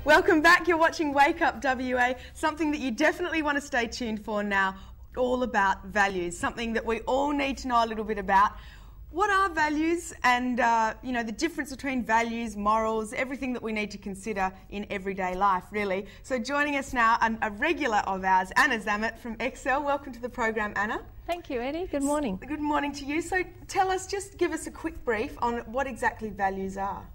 Welcome back. You're watching Wake Up WA, something that you definitely want to stay tuned for now, all about values, something that we all need to know a little bit about. What are values and, the difference between values, morals, everything that we need to consider in everyday life, really. So joining us now, a regular of ours, Anna Zammit from Excel. Welcome to the program, Anna. Thank you, Eddie. Good morning. Good morning to you. So tell us, just give us a quick brief on what exactly values are.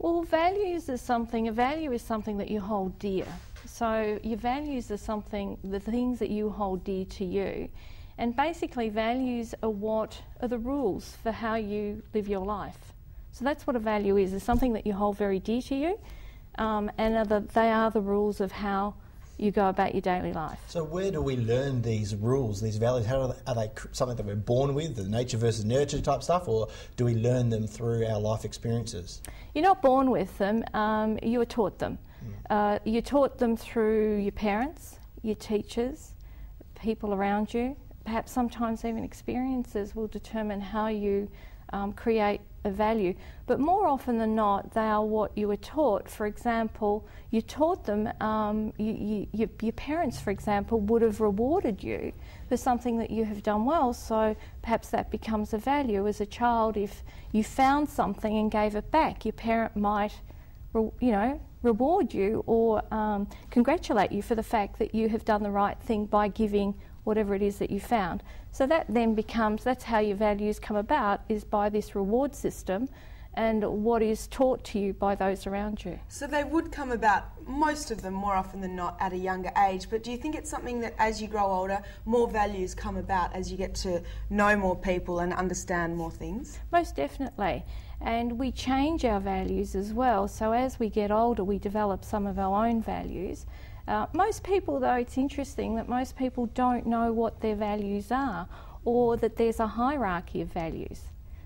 Well, a value is something that you hold dear. So your values are the things that you hold dear to you. And basically values are the rules for how you live your life. So that's what a value is something that you hold very dear to you, and they are the rules of how you go about your daily life. So where do we learn these rules, these values? Are they something that we're born with, the nature versus nurture type stuff, or do we learn them through our life experiences? You're not born with them, you are taught them. You're taught them through your parents, your teachers, people around you. Perhaps sometimes even experiences will determine how you create a value. But more often than not, they are what you were taught. For example, you taught them, your parents, for example, would have rewarded you for something that you have done well, so perhaps that becomes a value. As a child, if you found something and gave it back, your parent might, reward you or congratulate you for the fact that you have done the right thing by giving whatever it is that you found. So that then that's how your values come about, is by this reward system and what is taught to you by those around you. So they would come about, most of them more often than not, at a younger age, but do you think it's something that as you grow older, more values come about as you get to know more people and understand more things? Most definitely. And we change our values as well. So as we get older, we develop some of our own values. Most people, though, it's interesting that most people don't know what their values are, or that there's a hierarchy of values.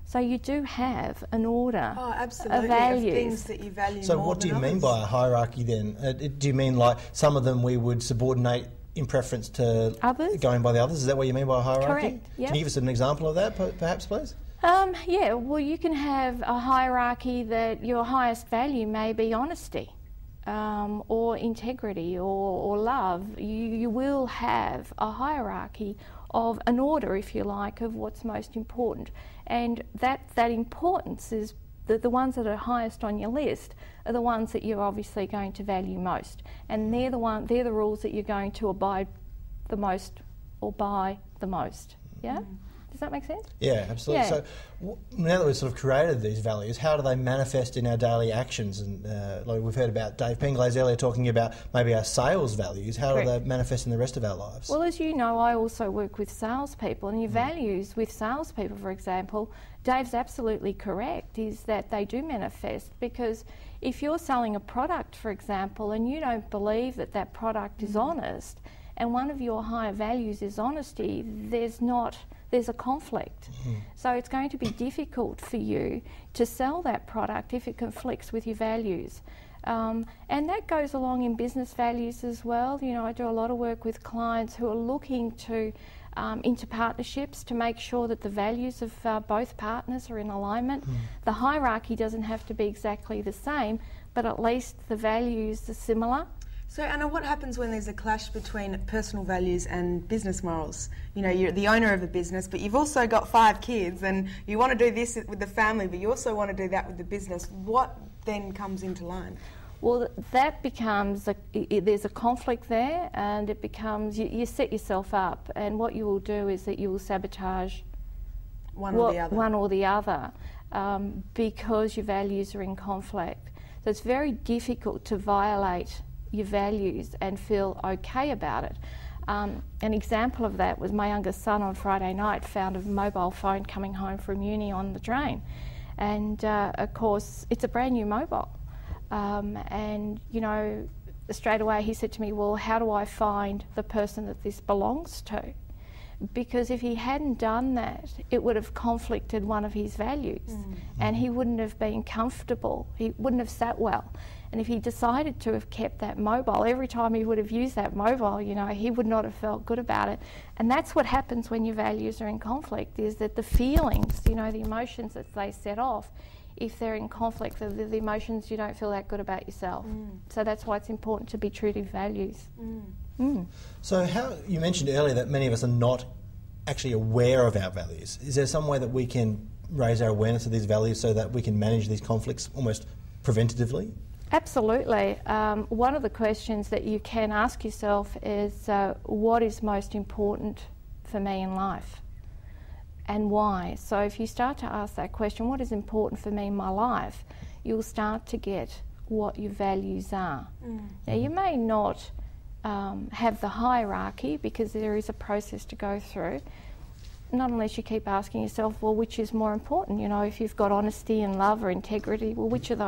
So you do have an order of values. Of things that you value so more what do you than mean others? by a hierarchy then? Do you mean like some of them we would subordinate in preference to others? Going by the others? Is that what you mean by a hierarchy? Correct, yep. Can you give us an example of that, perhaps, please? Yeah, well, you can have a hierarchy that your highest value may be honesty. Or integrity or love. You will have a hierarchy of an order, if you like, of what's most important. And that importance is the ones that are highest on your list are the ones that you're obviously going to value most. And they're the rules that you're going to abide the most or by the most. Yeah? Does that make sense? Yeah, absolutely. Yeah. So now that we've sort of created these values, how do they manifest in our daily actions? And like we've heard about Dave Penglaze earlier talking about maybe our sales values. How do they manifest in the rest of our lives? Well, as you know, I also work with salespeople, and your values with salespeople, for example, Dave's absolutely correct, is that they do manifest, because if you're selling a product, for example, and you don't believe that that product is honest, and one of your higher values is honesty, there's a conflict. So it's going to be difficult for you to sell that product if it conflicts with your values. And that goes along in business values as well. You know, I do a lot of work with clients who are looking to into partnerships to make sure that the values of both partners are in alignment. The hierarchy doesn't have to be exactly the same, but at least the values are similar. So Anna, what happens when there's a clash between personal values and business morals? You know, you're the owner of a business, but you've also got 5 kids, and you want to do this with the family, but you also want to do that with the business. What then comes into line? Well, that becomes, there's a conflict there, and it becomes, you set yourself up, and what you will do is that you will sabotage one or the other, because your values are in conflict. So it's very difficult to violate your values and feel okay about it. An example of that was my youngest son on Friday night found a mobile phone coming home from uni on the drain, and of course it's a brand new mobile, and you know, straight away he said to me, well, how do I find the person that this belongs to? Because if he hadn't done that, it would have conflicted one of his values, and he wouldn't have been comfortable, he wouldn't have sat well. And if he decided to have kept that mobile, every time he would have used that mobile, you know, he would not have felt good about it. And that's what happens when your values are in conflict, is that the feelings, you know, the emotions that they set off if they're in conflict, the emotions you don't feel that good about yourself. So that's why it's important to be true to values. So you mentioned earlier that many of us are not actually aware of our values. Is there some way that we can raise our awareness of these values so that we can manage these conflicts almost preventatively? Absolutely. One of the questions that you can ask yourself is, what is most important for me in life? And why? So if you start to ask that question, what is important for me in my life, you'll start to get what your values are. Now, you may not have the hierarchy, because there is a process to go through, not unless you keep asking yourself, well, which is more important? You know, if you've got honesty and love or integrity, well, which one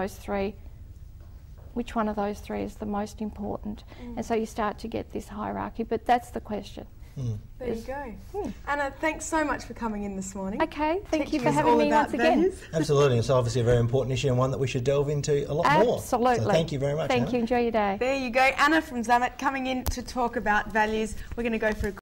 of those three is the most important? And so you start to get this hierarchy, but that's the question. There you go. Anna, thanks so much for coming in this morning. Okay, thank you for Teaching us having all me about once again. values. Absolutely. It's obviously a very important issue and one that we should delve into a lot more. Absolutely. So thank you very much, Thank Anna. you. Enjoy your day. There you go. Anna from Zammit coming in to talk about values. We're going to go for a